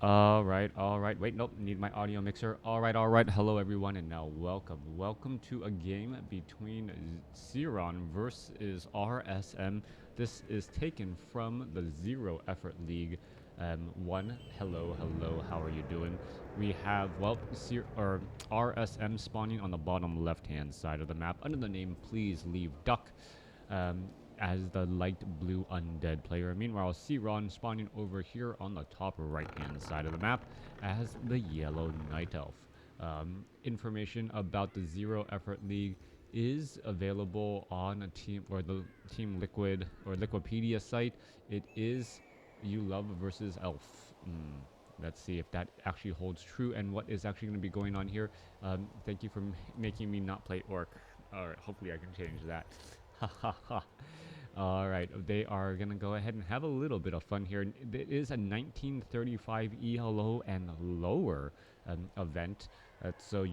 All right. Wait, nope, need my audio mixer. All right. Hello, everyone, and now welcome to a game between Ceron versus RSM. This is taken from the Zero Effort League. Hello, how are you doing? We have, well, RSM spawning on the bottom left-hand side of the map under the name Please Leave Duck. Um, as the light blue undead player. Meanwhile, Ceron spawning over here on the top right-hand side of the map as the yellow night elf. Information about the Zero Effort League is available on a team or the Team Liquid or Liquipedia site. It is You Love versus Elf. Let's see if that actually holds true and what is actually going to be going on here. Thank you for making me not play Orc. Alright, hopefully I can change that. Ha ha ha. Alright, they are going to go ahead and have a little bit of fun here. It is a 1935 ELO and lower event. So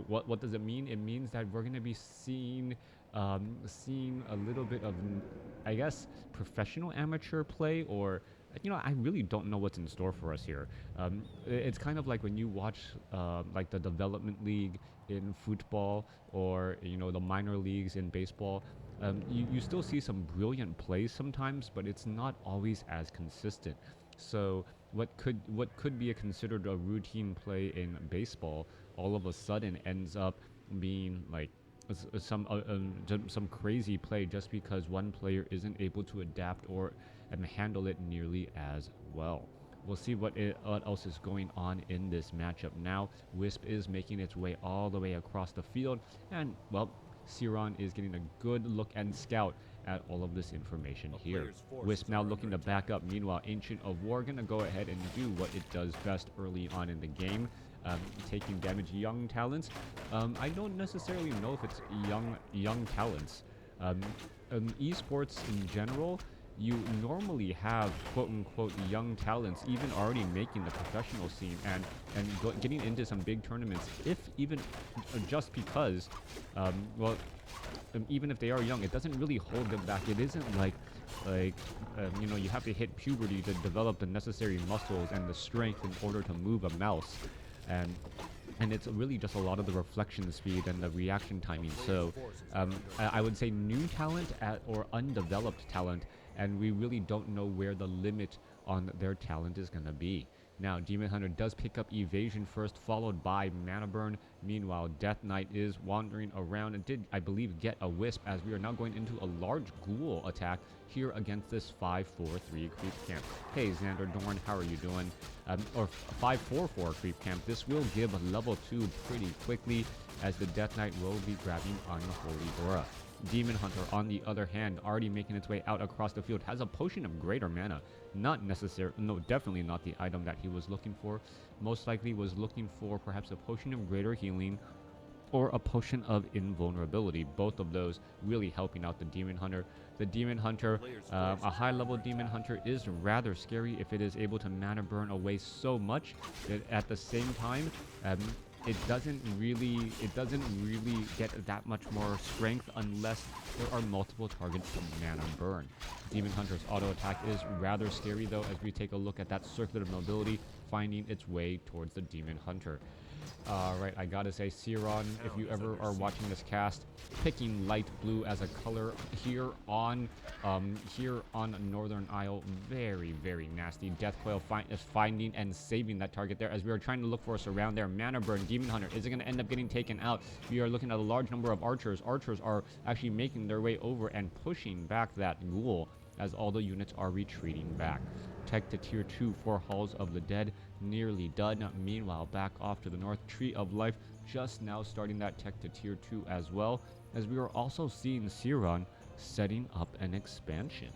what does it mean? It means that we're going to be seeing a little bit of, I guess, professional amateur play, or I really don't know what's in store for us here. It's kind of like when you watch like the development league in football, or the minor leagues in baseball. You still see some brilliant plays sometimes, but it's not always as consistent. So what could be considered a routine play in baseball all of a sudden ends up being like some crazy play just because one player isn't able to adapt or handle it nearly as well. We'll see what else is going on in this matchup now. Wisp is making its way all the way across the field, and well, Ceron is getting a good look and scout at all of this information here. Wisp now looking to back up. Meanwhile, Ancient of War gonna go ahead and do what it does best early on in the game. Taking damage. Young talents. I don't necessarily know if it's young talents. Esports in general, you normally have quote-unquote young talents even already making the professional scene and getting into some big tournaments, if even just because even if they are young, it doesn't really hold them back. It isn't like you have to hit puberty to develop the necessary muscles and the strength in order to move a mouse, and it's really just a lot of the reflection speed and the reaction timing. So I would say new talent or undeveloped talent, and we really don't know where the limit on their talent is going to be. Now, Demon Hunter does pick up Evasion first, followed by Mana Burn. Meanwhile, Death Knight is wandering around and did, I believe, get a Wisp, as we are now going into a large Ghoul attack here against this 5-4-3 creep camp. Hey, Xander Dorn, how are you doing? Or 5-4-4 creep camp. This will give a level 2 pretty quickly, as the Death Knight will be grabbing Unholy Aura. Demon Hunter, on the other hand, already making its way out across the field, has a Potion of Greater Mana. Not necessary, no, definitely not the item that he was looking for. Most likely was looking for perhaps a Potion of Greater Healing or a Potion of Invulnerability. Both of those really helping out the Demon Hunter. The Demon Hunter, a high-level Demon Hunter, is rather scary if it is able to mana burn away so much that at the same time, it doesn't really get that much more strength unless there are multiple targets to mana burn. Demon Hunter's auto attack is rather scary though, as we take a look at that circuit of mobility finding its way towards the Demon Hunter. Alright, I gotta say, Ceron, if you ever are watching this cast, picking light blue as a color here on Northern Isle, very, very nasty. Death Coil is finding and saving that target there, as we are trying to look for a surround there. Mana Burn, Demon Hunter, is it going to end up getting taken out? We are looking at a large number of archers. Archers are actually making their way over and pushing back that ghoul, as all the units are retreating back. Tech to tier 2 for Halls of the Dead, nearly done. Meanwhile, back off to the north, Tree of Life just now starting that tech to tier 2 as well, as we are also seeing Ceron setting up an expansion.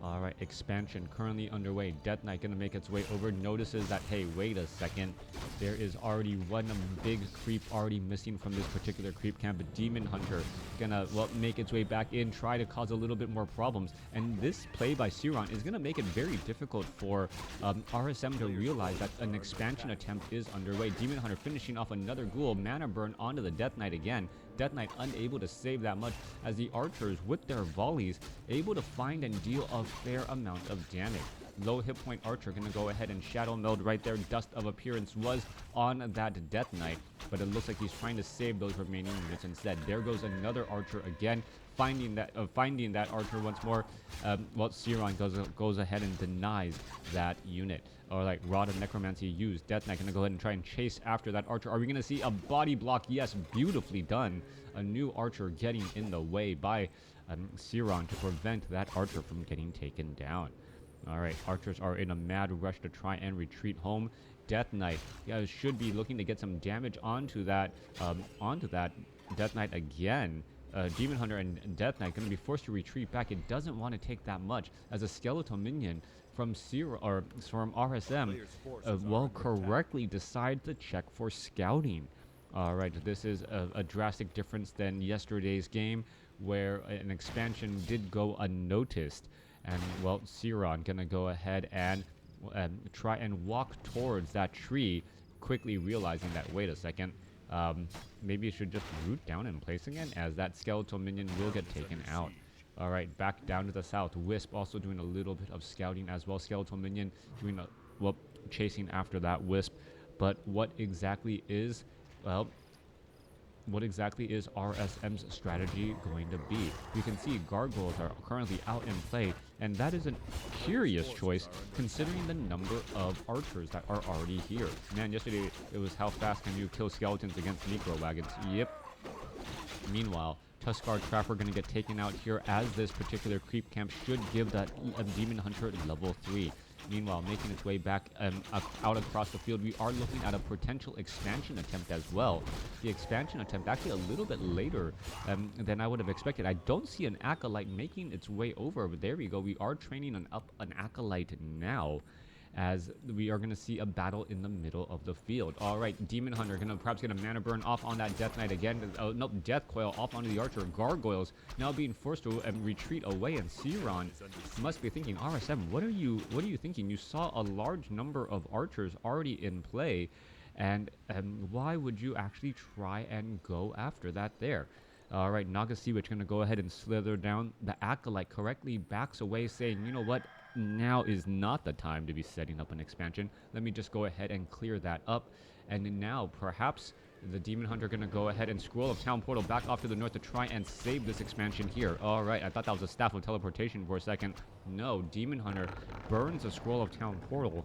Alright, expansion currently underway. Death Knight gonna make its way over, notices that, hey, wait a second, there is already one big creep already missing from this particular creep camp. But Demon Hunter gonna, well, make its way back in, try to cause a little bit more problems. And this play by Ceron is gonna make it very difficult for RSM to realize that an expansion attempt is underway. Demon Hunter finishing off another ghoul, mana burn onto the Death Knight again. Death Knight unable to save that much, as the archers with their volleys able to find and deal a fair amount of damage. low hit point archer gonna go ahead and shadow meld right there. Dust of Appearance was on that Death Knight, but it looks like he's trying to save those remaining units instead. There goes another archer again, finding that archer once more. Well, Ceron goes ahead and denies that unit. Or like Rod of Necromancy used. Death Knight gonna go ahead and try and chase after that archer. Are we gonna see a body block? Yes, beautifully done. A new archer getting in the way by Ceron to prevent that archer from getting taken down. Alright, archers are in a mad rush to try and retreat home. Death Knight should be looking to get some damage onto that Death Knight again. Demon Hunter and Death Knight going to be forced to retreat back. It doesn't want to take that much as a skeletal minion from from RSM will correctly decide to check for scouting. Alright, this is a drastic difference than yesterday's game where an expansion did go unnoticed. And, well, Ceron going to go ahead and try and walk towards that tree, quickly realizing that, wait a second, maybe it should just root down in place again, as that skeletal minion will get taken out. Alright, back down to the south. Wisp also doing a little bit of scouting as well. Skeletal minion doing chasing after that Wisp. But what exactly is, well, what exactly is RSM's strategy going to be? You can see Gargoyles are currently out in play, and that is a curious choice considering the number of archers that are already here. Man, yesterday it was how fast can you kill skeletons against necro wagons. Yep. Meanwhile, Tuskar Trapper going to get taken out here, as this particular creep camp should give that Demon Hunter level 3. Meanwhile, making its way back out across the field, we are looking at a potential expansion attempt as well. The expansion attempt actually a little bit later than I would have expected. I don't see an Acolyte making its way over, but there we go. We are training an Acolyte now, as we are going to see a battle in the middle of the field. Alright, Demon Hunter going to perhaps get a mana burn off on that Death Knight again. Nope, Death Coil off onto the Archer. Gargoyles now being forced to retreat away, and Ceron must be thinking, RSM, what are you thinking? You saw a large number of archers already in play, and why would you actually try and go after that there? Alright, Naga Sea Witch going to go ahead and slither down. The Acolyte correctly backs away, saying, you know what? Now is not the time to be setting up an expansion. Let me just go ahead and clear that up. And now, perhaps, the Demon Hunter going to go ahead and Scroll of Town Portal back off to the north to try and save this expansion here. Alright, I thought that was a Staff of Teleportation for a second. No, Demon Hunter burns a Scroll of Town Portal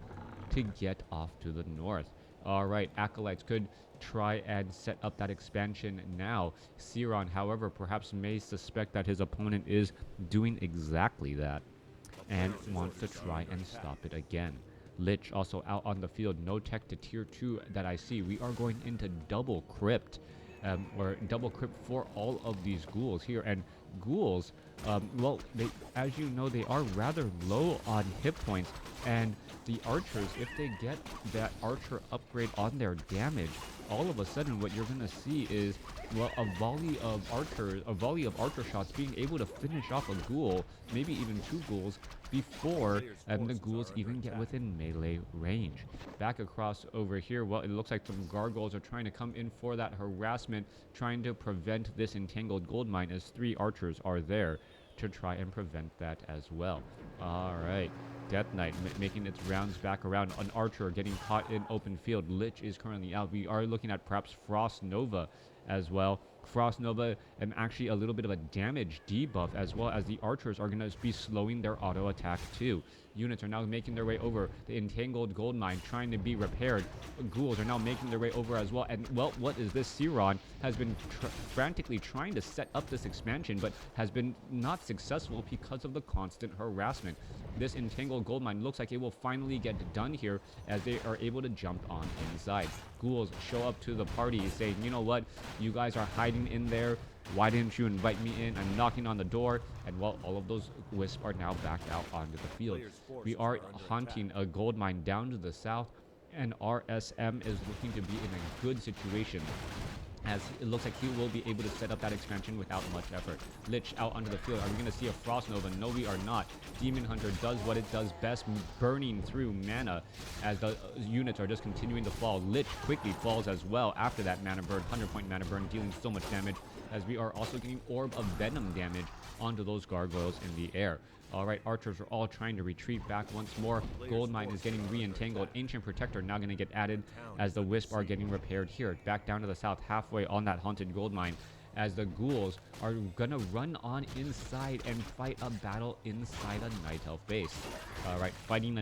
to get off to the north. Alright, Acolytes could try and set up that expansion now. Ceron, however, perhaps may suspect that his opponent is doing exactly that, and wants to try and stop it again. Lich also out on the field. No tech to tier 2 that I see. We are going into double crypt, or double crypt for all of these ghouls here. And ghouls, well, as you know, they are rather low on hit points. And the archers, if they get that archer upgrade on their damage, all of a sudden what you're going to see is, well, a volley of archer shots being able to finish off a ghoul, maybe even 2 ghouls, before the ghouls even get within melee range. Back across over here, well, it looks like some gargoyles are trying to come in for that harassment, trying to prevent this entangled gold mine, as 3 archers are there to try and prevent that as well. Alright, Death Knight making its rounds back around. An archer getting caught in open field. Lich is currently out. We are looking at perhaps Frost Nova as well. Frost Nova and actually a little bit of a damage debuff, as well as the archers are going to be slowing their auto attack too. Units are now making their way over. The entangled gold mine trying to be repaired. Ghouls are now making their way over as well. And, well, what is this? Ceron has been frantically trying to set up this expansion, but has been not successful because of the constant harassment. This entangled gold mine looks like it will finally get done here, as they are able to jump on inside. Ghouls show up to the party saying, you know what, you guys are hiding in there. Why didn't you invite me in? I'm knocking on the door. And, well, all of those wisps are now back out onto the field. We are hunting a gold mine down to the south, and RSM is looking to be in a good situation, as it looks like he will be able to set up that expansion without much effort. Lich out onto the field. Are we going to see a Frost Nova? No, we are not. Demon Hunter does what it does best, burning through mana, as the units are just continuing to fall. Lich quickly falls as well after that mana burn, 100-point mana burn, dealing so much damage. as we are also getting Orb of Venom damage onto those gargoyles in the air. Alright, archers are all trying to retreat back once more. Goldmine is getting re-entangled. Ancient Protector now going to get added as the Wisp are getting repaired here. Back down to the south, halfway on that Haunted Goldmine, as the ghouls are going to run on inside and fight a battle inside a Night Elf base. Alright, fighting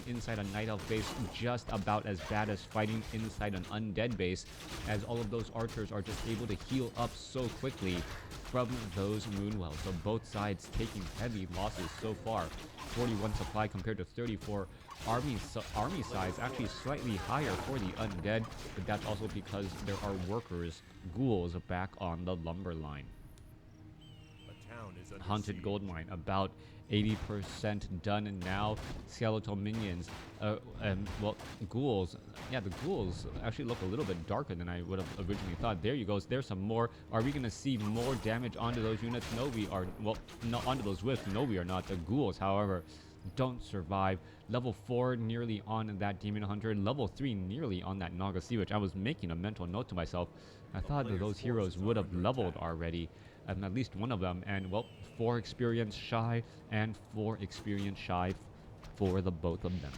inside a Night Elf base just about as bad as fighting inside an Undead base, as all of those archers are just able to heal up so quickly from those Moonwells. So both sides taking heavy losses so far. 41 supply compared to 34. Army size actually slightly higher for the Undead, but that's also because there are workers, ghouls, back on the lumber line. Haunted Goldmine about 80% done, and now skeletal minions, well, ghouls, yeah, the ghouls actually look a little bit darker than I would have originally thought. There you go. There's some more. Are we going to see more damage onto those units? No, we are. Well, no, onto those wisps. No, we are not. The ghouls, however, don't survive. Level 4 nearly on that Demon Hunter. Level 3 nearly on that Naga Sea Witch. I was making a mental note to myself. I thought that those heroes would have leveled already. At least one of them, and well, 4 experience shy and 4 experience shy for the both of them.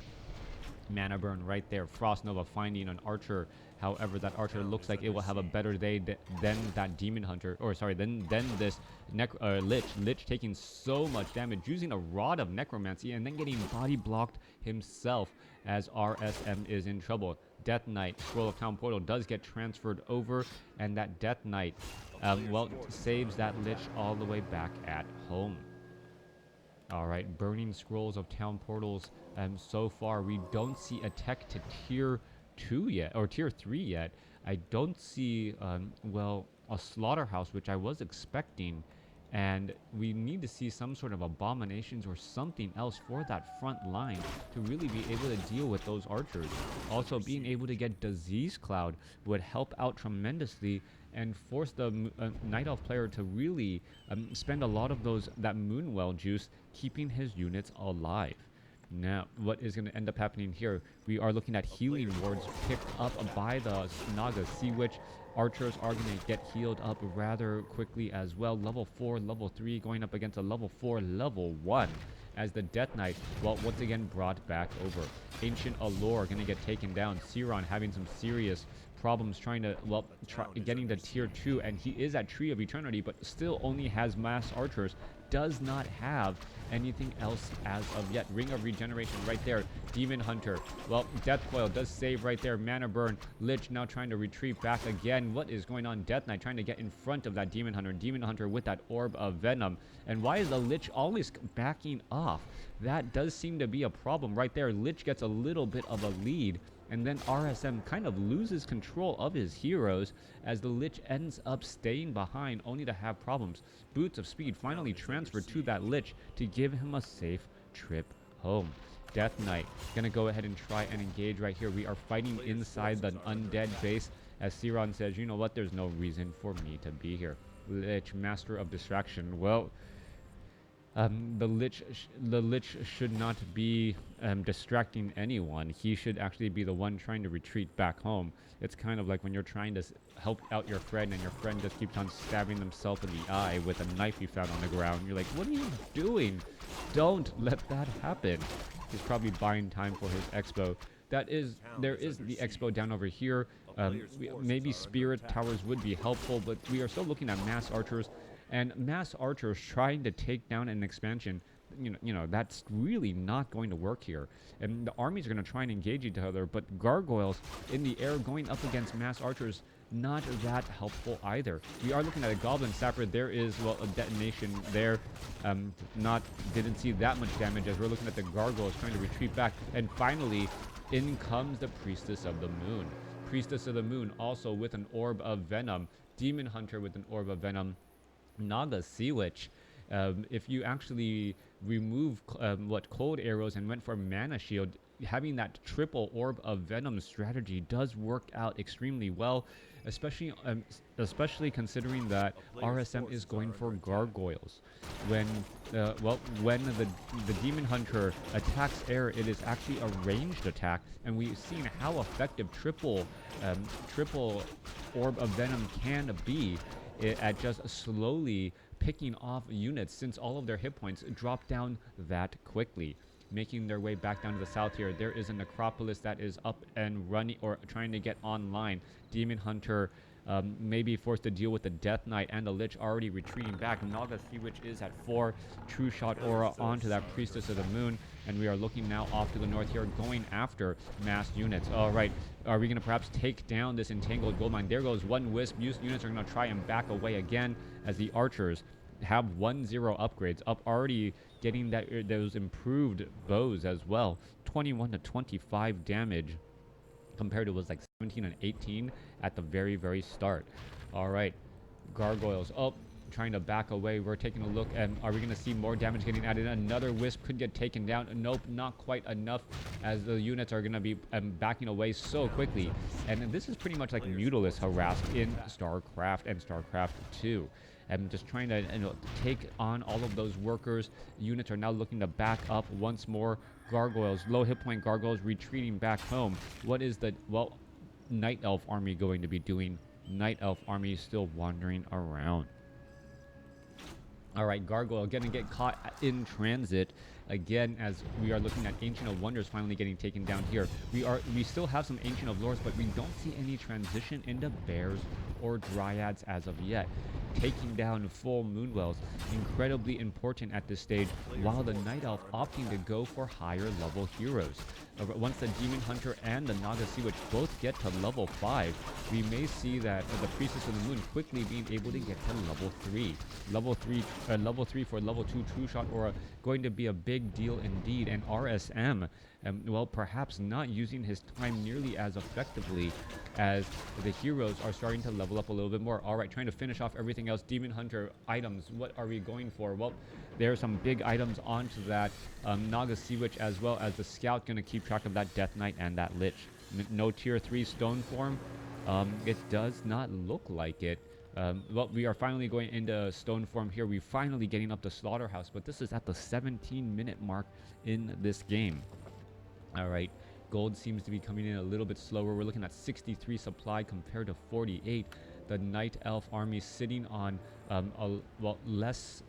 Mana burn right there. Frost Nova finding an archer. However, that archer looks like it will have a better day than that Demon Hunter, or sorry, than this Lich. Lich taking so much damage, using a Rod of Necromancy and then getting body blocked himself, as RSM is in trouble. Death Knight, Scroll of Town Portal, does get transferred over, and that Death Knight, well, saves that Lich all the way back at home. Alright, Burning Scrolls of Town Portals. So far, we don't see a tech to tier 2 yet, or tier 3 yet. I don't see, well, a slaughterhouse, which I was expecting. And we need to see some sort of abominations or something else for that front line to really be able to deal with those archers. Also, being able to get Disease Cloud would help out tremendously and force the Night Elf player to really spend a lot of that Moonwell juice keeping his units alive. Now, what is going to end up happening here? We are looking at healing wards picked up by the Naga Sea Witch. Archers are going to get healed up rather quickly as well. Level 4, level 3 going up against a level 4, level 1. As the Death Knight, well, once again brought back over. Ancient Allure going to get taken down. Ceron having some serious problems trying to, well, getting to tier 2. And he is at Tree of Eternity, but still only has mass archers. Does not have anything else as of yet. Ring of Regeneration right there. Demon Hunter. Well, Death Coil does save right there. Mana Burn. Lich now trying to retreat back again. What is going on? Death Knight trying to get in front of that Demon Hunter. Demon Hunter with that Orb of Venom. And why is the Lich always backing off? That does seem to be a problem right there. Lich gets a little bit of a lead, and then RSM kind of loses control of his heroes as the Lich ends up staying behind only to have problems. Boots of Speed finally transferred to that Lich to give him a safe trip home. Death Knight gonna go ahead and try and engage right here. We are fighting inside the Undead base as Ceron says, you know what, there's no reason for me to be here. Lich, Master of Distraction. Well, the Lich should not be distracting anyone. He should actually be the one trying to retreat back home. It's kind of like when you're trying to help out your friend and your friend just keeps on stabbing themselves in the eye with a knife you found on the ground. You're like, what are you doing? Don't let that happen. He's probably buying time for his expo. There is the expo down over here. Maybe Spirit Towers would be helpful, but we are still looking at mass archers. And mass archers trying to take down an expansion, you know, that's really not going to work here. And the armies are going to try and engage each other, but gargoyles in the air going up against mass archers, not that helpful either. We are looking at a goblin sapper. There is, well, a detonation there. Didn't see that much damage as we're looking at the gargoyles trying to retreat back. And finally, in comes the Priestess of the Moon. Priestess of the Moon also with an Orb of Venom. Demon Hunter with an Orb of Venom. Naga Sea Witch. If you actually remove cold arrows and went for mana shield, having that triple Orb of Venom strategy does work out extremely well, especially considering that RSM is going for gargoyles. When the Demon Hunter attacks air, it is actually a ranged attack, and we've seen how effective triple Orb of Venom can be at just slowly picking off units since all of their hit points drop down that quickly. Making their way back down to the south here, there is a necropolis that is up and running or trying to get online. Demon Hunter may be forced to deal with the Death Knight and the Lich already retreating back. Naga Sea Witch is at 4. True Shot Aura onto that Priestess of the Moon. And we are looking now off to the north here, going after mass units. All right, are we going to perhaps take down this Entangled Goldmine? There goes one Wisp. Units are going to try and back away again as the Archers have 1-0 upgrades up, already getting those improved bows as well. 21 to 25 damage compared to was like 17 and 18 at the very start. All right, Gargoyles trying to back away. We're taking a look, and are we going to see more damage getting added? Another Wisp could get taken down. Nope, not quite enough, as the units are going to be backing away so quickly. And this is pretty much like Mutalisk harassed in StarCraft and StarCraft 2. And just trying to take on all of those workers. Units are now looking to back up once more. Gargoyles, low hit point Gargoyles retreating back home. What is the, well, Night Elf army going to be doing? Night Elf army is still wandering around. All right, Gargoyle going to get caught in transit again, as we are looking at Ancient of Wonders finally getting taken down here. We still have some Ancient of Lores, but we don't see any transition into Bears or Dryads as of yet. Taking down full Moonwells, incredibly important at this stage, while the Night Elf opting to go for higher level heroes. Once the Demon Hunter and the Naga Sea Witch both get to level 5, we may see that the Priestess of the Moon quickly being able to get to level 3. Level 3 for level 2 True Shot Aura going to be a big deal indeed, and RSM, well, perhaps not using his time nearly as effectively as the heroes are starting to level up a little bit more. All right, trying to finish off everything else. Demon Hunter items, what are we going for? Well, there are some big items onto that Naga Sea Witch, as well as the Scout going to keep track of that Death Knight and that Lich. No tier 3 stone form. It does not look like it. Well, we are finally going into stone form here. We're finally getting up to Slaughterhouse, but this is at the 17-minute mark in this game. All right, gold seems to be coming in a little bit slower. We're looking at 63 supply compared to 48. The Night Elf army sitting on well, less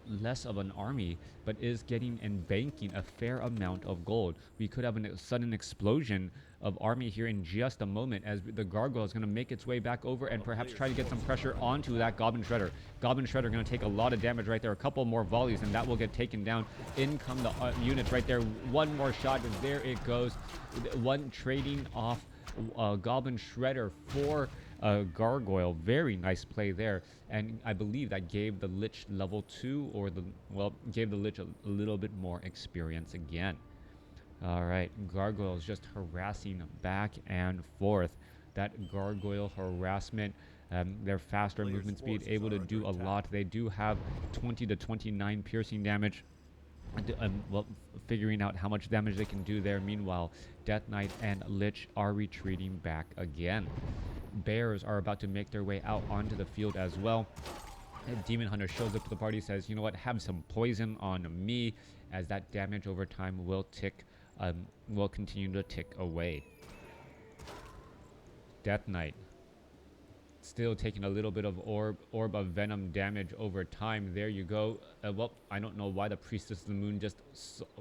of an army, but is getting and banking a fair amount of gold. We could have a sudden explosion of army here in just a moment, as the Gargoyle is going to make its way back over and perhaps try to get some pressure onto that Goblin Shredder. Goblin Shredder going to take a lot of damage right there. A couple more volleys and that will get taken down. In come the units right there. One more shot and there it goes. One trading off Goblin Shredder for Gargoyle. Very nice play there, and I believe that gave the Lich level 2, or gave the Lich a little bit more experience again. All right, Gargoyle is just harassing back and forth. That Gargoyle harassment, their faster movement speed, able to do a lot. They do have 20 to 29 piercing damage. Well, figuring out how much damage they can do there. Meanwhile, Death Knight and Lich are retreating back again. Bears are about to make their way out onto the field as well. And Demon Hunter shows up to the party, says, you know what, have some poison on me, as that damage over time will continue to tick away. Death Knight still taking a little bit of orb of venom damage over time. There you go. Well, I don't know why the Priestess of the Moon just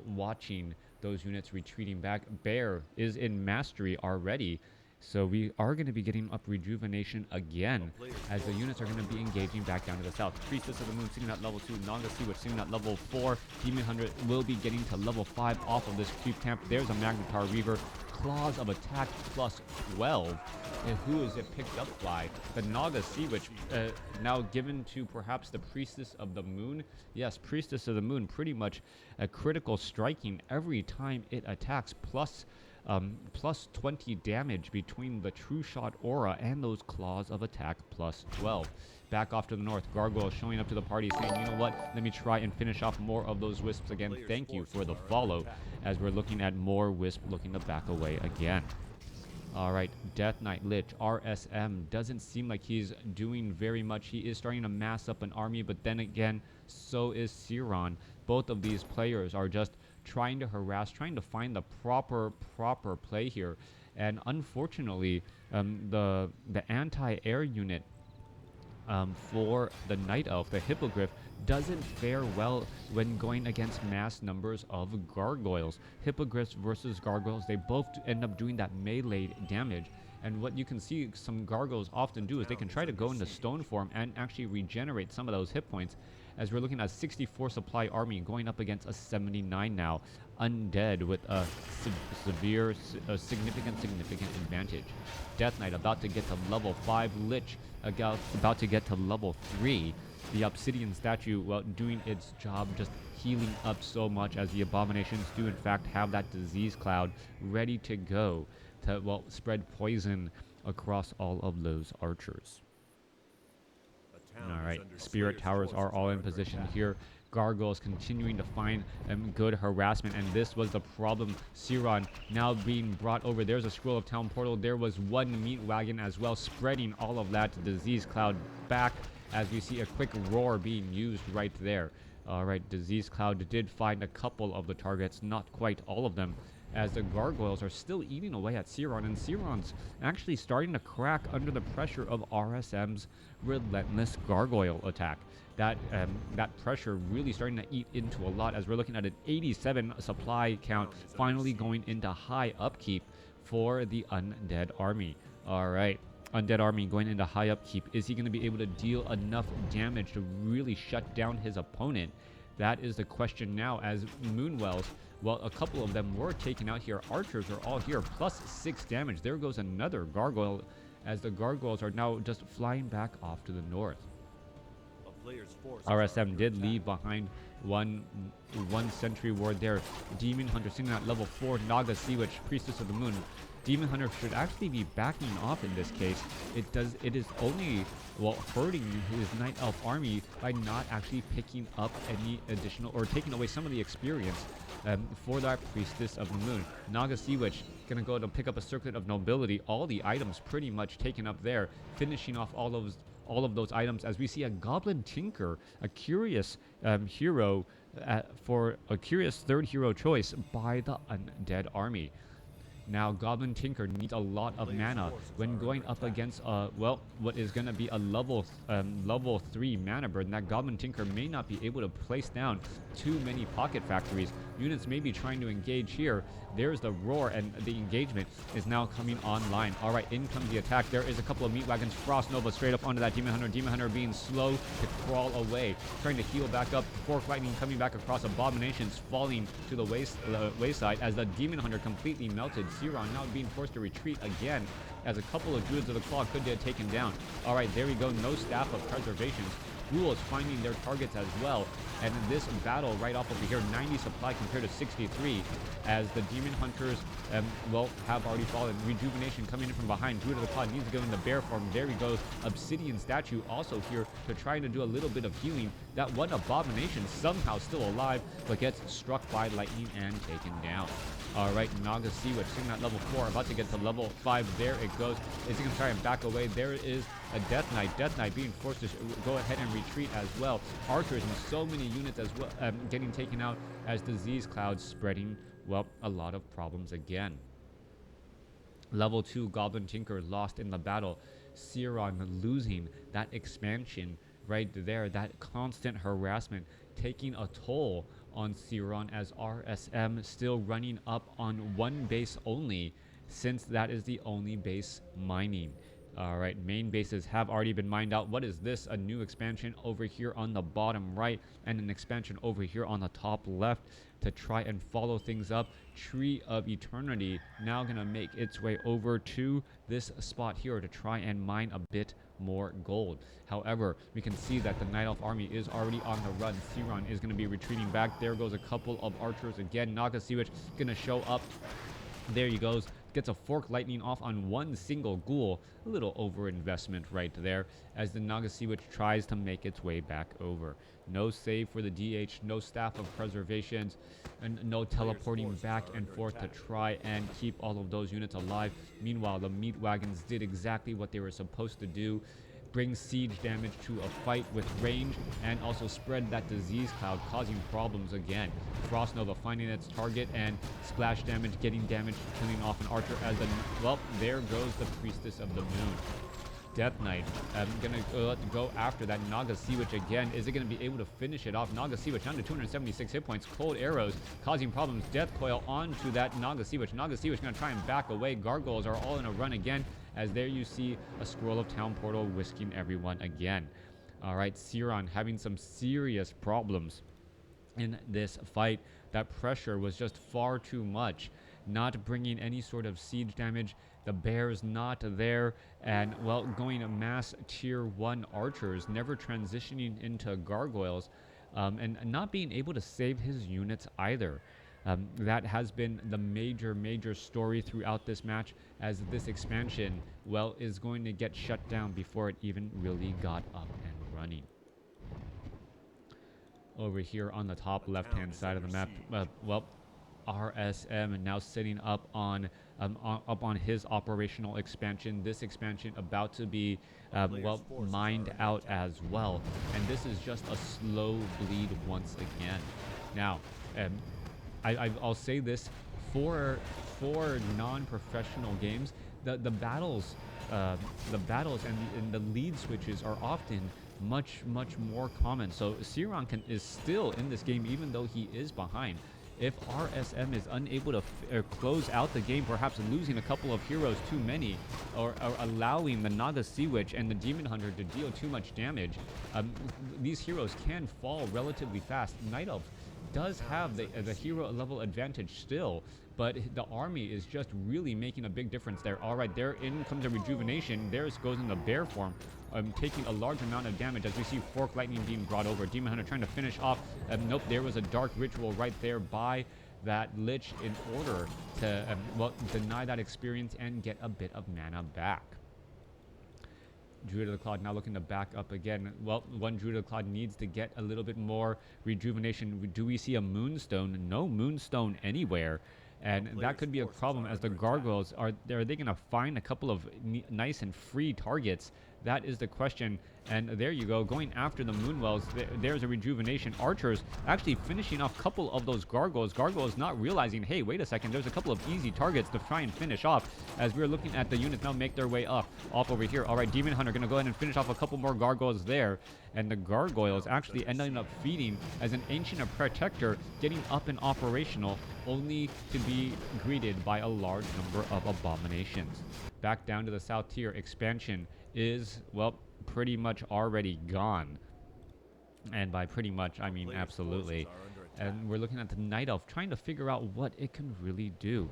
watching those units retreating back. Bear is in mastery already, so we are going to be getting up rejuvenation again, as the units are going to be engaging back down to the south. Priestess of the Moon sitting at level 2, Naga Sea Witch sitting at level 4. Demon Hunter will be getting to level 5 off of this creep camp. There's a Magnetar Reaver. Claws of attack plus 12. And who is it picked up by? The Naga Sea Witch, now given to perhaps the Priestess of the Moon. Yes, Priestess of the Moon, pretty much a critical striking every time it attacks, plus 20 damage between the True Shot Aura and those Claws of Attack plus 12. Back off to the north, Gargoyle showing up to the party saying, you know what, let me try and finish off more of those Wisps again. Thank you for the follow, as we're looking at more Wisp looking to back away again. All right, Death Knight Lich, RSM, doesn't seem like he's doing very much. He is starting to mass up an army, but then again, so is Ceron. Both of these players are just trying to harass, trying to find the proper play here. And unfortunately, the anti-air unit for the Night Elf, the Hippogriff, doesn't fare well when going against mass numbers of gargoyles. Hippogriffs versus gargoyles, they both end up doing that melee damage. And what you can see some gargoyles often do is they can try to go into stone form and actually regenerate some of those hit points, as we're looking at 64 supply army going up against a 79 now. Undead with a significant advantage. Death Knight about to get to level 5. Lich about to get to level 3. The Obsidian statue, well, doing its job, just healing up so much, as the Abominations do in fact have that disease cloud ready to go to, well, spread poison across all of those archers. Alright, Spirit Towers are all in position here. Gargoyles continuing to find good harassment, and this was the problem. Ceron now being brought over. There's a Scroll of Town Portal. There was one meat wagon as well, spreading all of that disease cloud back, as we see a quick roar being used right there. Alright, disease cloud did find a couple of the targets, not quite all of them, as the gargoyles are still eating away at Ceron, and Ceron's actually starting to crack under the pressure of RSM's relentless gargoyle attack. That pressure really starting to eat into a lot, as we're looking at an 87 supply count finally going into high upkeep for the Undead army. Alright, Undead army going into high upkeep. Is he going to be able to deal enough damage to really shut down his opponent? That is the question now, as Moonwells, well, a couple of them were taken out here. Archers are all here, plus 6 damage. There goes another gargoyle, as the gargoyles are now just flying back off to the north. RSM did leave behind one sentry ward there. Demon Hunter sitting at level 4. Naga Sea Witch, Priestess of the Moon. Demon Hunter should actually be backing off in this case. It is only, well, hurting his Night Elf army by not actually picking up any additional, or taking away some of the experience for that Priestess of the Moon. Naga Sea Witch gonna go to pick up a Circlet of Nobility. All the items pretty much taken up there, finishing off all of those items, as we see a Goblin Tinker, a curious hero, for a curious third hero choice by the Undead army. Now, Goblin Tinker needs a lot of mana when going up against, well, what is going to be a level 3 mana burn. That Goblin Tinker may not be able to place down too many pocket factories. Units may be trying to engage here. There's the roar, and the engagement is now coming online. All right, in comes the attack. There is a couple of meat wagons. Frost Nova straight up onto that Demon Hunter. Demon Hunter being slow to crawl away, trying to heal back up. Fork Lightning coming back across. Abominations falling to the wayside, as the Demon Hunter completely melted. Ceron now being forced to retreat again, as a couple of Druids of the Claw could get taken down. All right, there we go. No Staff of Preservation. Ghouls finding their targets as well. And in this battle right off over here, 90 supply compared to 63, as the Demon Hunters, well, have already fallen. Rejuvenation coming in from behind. Druid of the Claw needs to go in the bear form. There he goes. Obsidian statue also here to try to do a little bit of healing. That one Abomination somehow still alive, but gets struck by lightning and taken down. All right, Naga Sea Witch sitting at level 4, about to get to level 5. There it goes. Is he going to try and back away? There is a Death Knight. Death Knight being forced to go ahead and retreat as well. Archers and so many units as well getting taken out, as disease clouds spreading, well, a lot of problems again. Level 2 Goblin Tinker lost in the battle. Ceron losing that expansion right there. That constant harassment taking a toll on Ceron, as RSM still running up on one base only, since that is the only base mining. Alright, main bases have already been mined out. What is this? A new expansion over here on the bottom right, and an expansion over here on the top left to try and follow things up. Tree of Eternity now gonna make its way over to this spot here to try and mine a bit more gold. However, we can see that the Night Elf army is already on the run. Ceron is going to be retreating back. There goes a couple of archers again. Naga Sea Witch gonna show up. There he goes. Gets a Fork Lightning off on one single ghoul. A little over investment right there, as the Naga Sea Witch tries to make its way back over. No save for the DH, no Staff of Preservations, and no teleporting back and forth to try and keep all of those units alive. Meanwhile, the meat wagons did exactly what they were supposed to do. Bring siege damage to a fight with range, and also spread that disease cloud, causing problems again. Frost Nova finding its target, and splash damage, getting damage, killing off an archer, as the, well, there goes the Priestess of the Moon. Death Knight gonna go after that Naga Sea Witch again. Is it gonna be able to finish it off? Naga Sea Witch down to 276 hit points. Cold arrows causing problems. Death Coil onto that Naga Sea Witch. Naga Sea Witch gonna try and back away. Gargoyles are all in a run again, as there you see a Scroll of Town Portal whisking everyone again. All right, Ceron having some serious problems in this fight. That pressure was just far too much, not bringing any sort of siege damage. The bears not there, and well, going mass tier 1 archers, never transitioning into gargoyles, and not being able to save his units either. That has been the major story throughout this match, as this expansion, well, is going to get shut down before it even really got up and running. Over here on the top left-hand side of the map, well, RSM now sitting up on his operational expansion. This expansion about to be well, mined out as well, and this is just a slow bleed once again. Now, I'll say this, for non-professional games, the battles and the lead switches are often much more common. So Ceron is still in this game, even though he is behind. If RSM is unable to close out the game, perhaps losing a couple of heroes too many, or allowing the Naga Sea Witch and the Demon Hunter to deal too much damage, these heroes can fall relatively fast. Night Elf does have the hero level advantage still, but the army is just really making a big difference there. All right, there in comes a rejuvenation. Theirs goes in the bear form, taking a large amount of damage, as we see Fork Lightning being brought over. Demon Hunter trying to finish off. Nope, there was a dark ritual right there by that Lich in order to well, deny that experience and get a bit of mana back. Druid of the Cloud now looking to back up again. Well, one Druid of the Cloud needs to get a little bit more rejuvenation. Do we see a Moonstone? No Moonstone anywhere. And that could be a problem, as the Gargoyles are they going to find a couple of nice and free targets? That is the question. And there you go, going after the Moonwells. There's a rejuvenation. Archers actually finishing off a couple of those Gargoyles. Gargoyles not realizing, hey, wait a second, there's a couple of easy targets to try and finish off, as we're looking at the units now make their way off over here. All right, Demon Hunter going to go ahead and finish off a couple more Gargoyles there. And the Gargoyles actually ending up feeding as an Ancient Protector, getting up and operational, only to be greeted by a large number of abominations. Back down to the south tier, expansion is, well, pretty much already gone. And by pretty much, I mean absolutely. And we're looking at the Night Elf, trying to figure out what it can really do.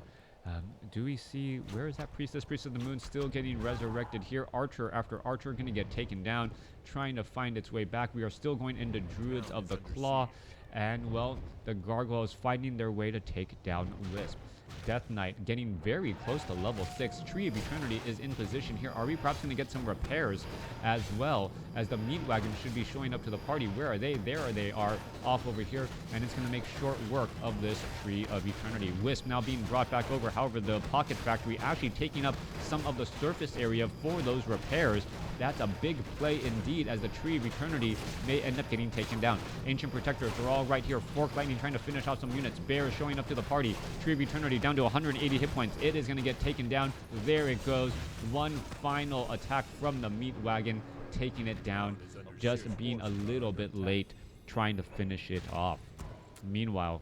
Do we see, where is that Priestess? Priestess of the Moon still getting resurrected here. Archer after Archer going to get taken down, trying to find its way back. We are still going into Druids of the Claw. And, well, the Gargoyles finding their way to take down Wisp. Death Knight getting very close to level 6. Tree of Eternity is in position here. Are we perhaps going to get some repairs, as well as the Meat Wagon should be showing up to the party? Where are they? There they are, off over here, and it's going to make short work of this Tree of Eternity. Wisp now being brought back over. However, the Pocket Factory actually taking up some of the surface area for those repairs. That's a big play indeed, as the Tree of Eternity may end up getting taken down. Ancient Protectors are all right here. Fork Lightning trying to finish off some units. Bear showing up to the party. Tree of Eternity down to 180 hit points. It is going to get taken down. There it goes. One final attack from the Meat Wagon, taking it down. Just being a little bit late, trying to finish it off. Meanwhile,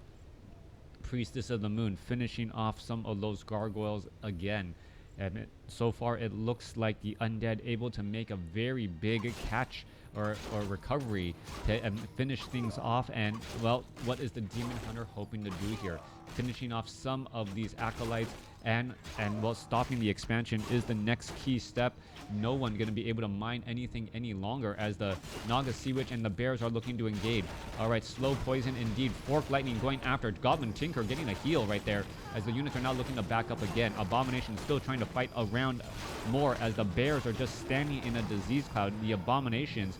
Priestess of the Moon finishing off some of those Gargoyles again. And so far, it looks like the Undead able to make a very big catch or recovery to finish things off. And, well, what is the Demon Hunter hoping to do here? Finishing off some of these Acolytes and well, stopping the expansion is the next key step. No one going to be able to mine anything any longer, as the Naga Sea Witch and the Bears are looking to engage. All right, slow poison indeed. Fork Lightning going after Goblin Tinker, getting a heal right there, as the units are now looking to back up again. Abomination still trying to fight around more, as the Bears are just standing in a disease cloud. The Abominations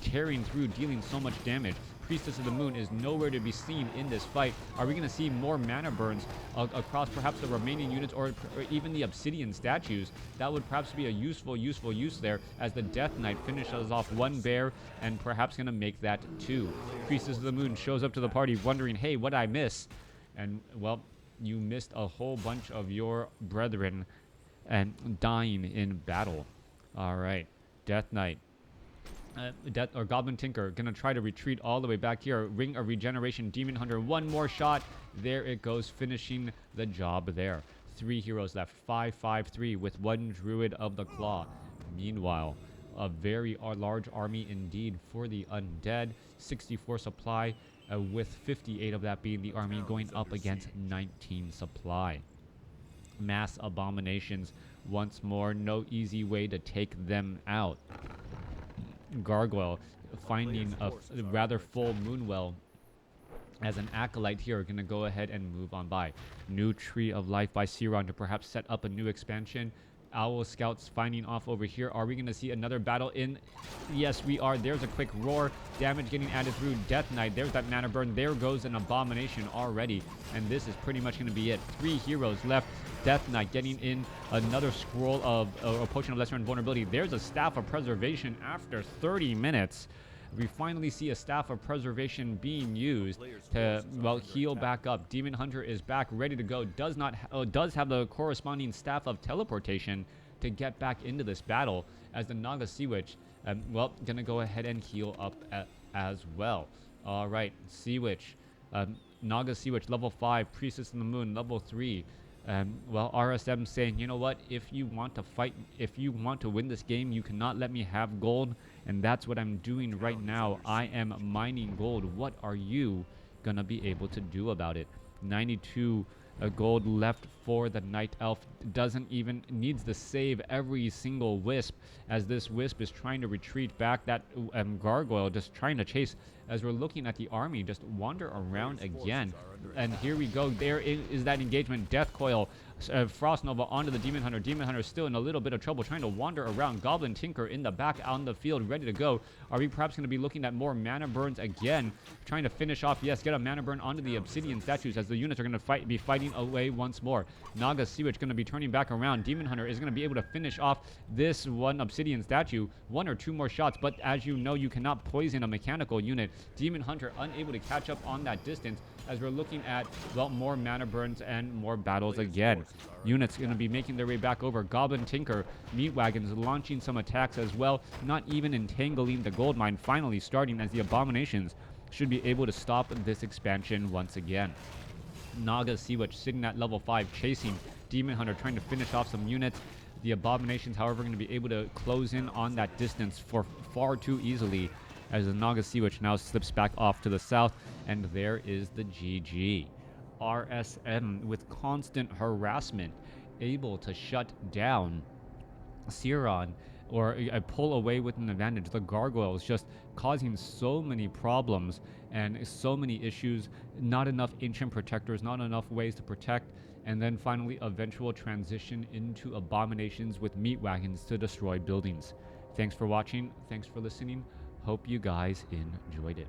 tearing through, dealing so much damage. Priestess of the Moon is nowhere to be seen in this fight. Are we going to see more mana burns across perhaps the remaining units, or even the Obsidian statues? That would perhaps be a useful use there, as the Death Knight finishes off one bear and perhaps going to make that two. Priestess of the Moon shows up to the party wondering, hey, what did I miss? And, well, you missed a whole bunch of your brethren and dying in battle. All right, Death Knight. Death or Goblin Tinker gonna try to retreat all the way back here. Ring of Regeneration, Demon Hunter, one more shot. There it goes, finishing the job there. 3 heroes left, 5-5-3 with 1 Druid of the Claw. Meanwhile, a very large army indeed for the Undead. 64 supply, with 58 of that being the army going up against 19 supply. Mass Abominations once more, no easy way to take them out. Gargoyle finding a rather full Moonwell as an acolyte here, gonna go ahead and move on by. New Tree of Life by Ceron to perhaps set up a new expansion. Owl Scouts finding off over here. Are we gonna see another battle in? Yes, we are. There's a quick roar. Damage getting added through Death Knight. There's that mana burn. There goes an Abomination already. And this is pretty much gonna be it. 3 heroes left. Death Knight getting in another scroll of a potion of lesser invulnerability. There's a Staff of Preservation after 30 minutes. We finally see a Staff of Preservation being used to, well, heal back up. Demon Hunter is back, ready to go. Does have the corresponding Staff of Teleportation to get back into this battle, as the Naga Sea Witch, well, gonna go ahead and heal up as well. All right, Sea Witch, Naga Sea Witch, level 5, Priestess of the Moon, level 3. Well, RSM saying, you know what, if you want to fight, if you want to win this game, you cannot let me have gold, and that's what I'm doing right now. I am mining gold. What are you gonna be able to do about it? 92 gold left for the Night Elf. Doesn't even, needs to save every single wisp, as this wisp is trying to retreat back. That Gargoyle just trying to chase, as we're looking at the army just wander around again. And here we go. There is that engagement. Death Coil, Frost Nova onto the Demon Hunter. Demon Hunter still in a little bit of trouble, trying to wander around. Goblin Tinker in the back on the field, ready to go. Are we perhaps going to be looking at more mana burns again, trying to finish off? Yes, get a mana burn onto the Obsidian statues, as the units are going to be fighting away once more. Naga Sea Witch going to be turning back around. Demon Hunter is going to be able to finish off this one Obsidian statue. 1 or 2 more shots, but as you know, you cannot poison a mechanical unit. Demon Hunter unable to catch up on that distance, as we're looking at, well, more mana burns and more battles again. Units going to be making their way back over. Goblin Tinker, Meat Wagons launching some attacks as well, not even entangling the gold mine, finally starting, as the Abominations should be able to stop this expansion once again. Naga Sea Witch sitting at level 5, chasing Demon Hunter, trying to finish off some units. The Abominations, however, going to be able to close in on that distance for far too easily, as the Naga Sea Witch now slips back off to the south, and there is the GG. RSM with constant harassment, able to shut down Ceron, or pull away with an advantage. The Gargoyle is just causing so many problems and so many issues. Not enough Ancient Protectors, not enough ways to protect, and then finally eventual transition into Abominations with Meat Wagons to destroy buildings. Thanks for watching. Thanks for listening. Hope you guys enjoyed it.